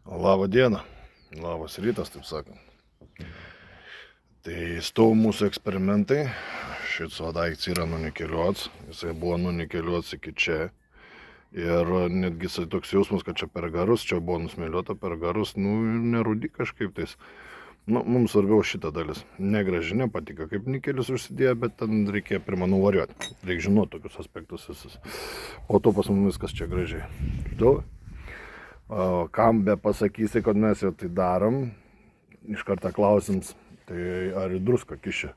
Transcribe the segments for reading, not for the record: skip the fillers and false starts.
Labą dieną, labas rytas, taip sakant. Tai stovi mūsų eksperimentai. Šis daiktas yra nunikeliuots, jisai buvo nunikeliuots iki čia. Ir netgi toks jausmas, kad čia per garus, čia buvo nusmėliuota per garus, nerūdi kažkaip tais. Mums svarbiau šitą dalis. Negraži, nepatika, kaip nikelis užsidėjo, bet ten reikėjo pirmą nuvariuoti. Reikia žinoti tokius aspektus visus. O to pas mums viskas čia gražiai. Kam be pasakysi, kad mes jau tai darom, iš karto klausims, tai ar į druską kiši?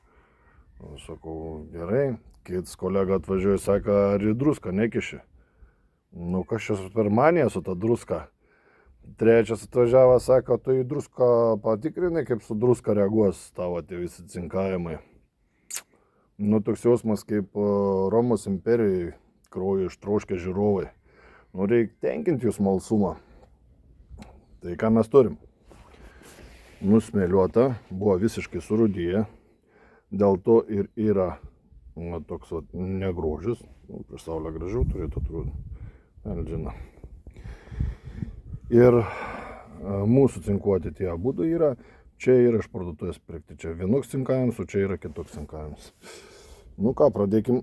Sakau, gerai. Kitas kolega atvažiuoja, sako, ar į druską nekiši? Kas čia per maniją su ta druska? Trečias atvažiavo, sako, tu į druską patikrinai, kaip su druska reaguos tavo tie visi cinkavimai. Toks jausmas kaip Romos imperijai kraujo ištroškę žiūrovai. Reikia tenkinti jų smalsumą. Tai ką mes turim? Nusmėliuota, buvo visiškai surūdyję, dėl to ir yra toks negrožis, prieš saulę gražiau turėtų atrodo, žinau. Ir mūsų cinkuoti tie abudu yra, čia yra iš parduotuvės pirkti, čia vienoks cinkavimas, o čia yra kitoks cinkavimas. Pradėkim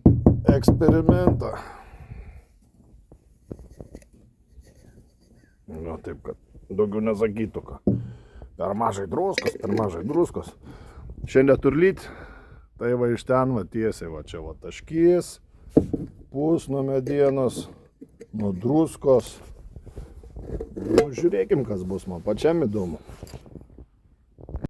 eksperimentą. Taip, kad daugiau nesakytų, per mažai druskos. Šiandien turlyt, tai va iš ten va tiesiai, va čia va taškys, pus nuo medienos, nuo druskos. Žiūrėkim, kas bus, man pačiam įdomu.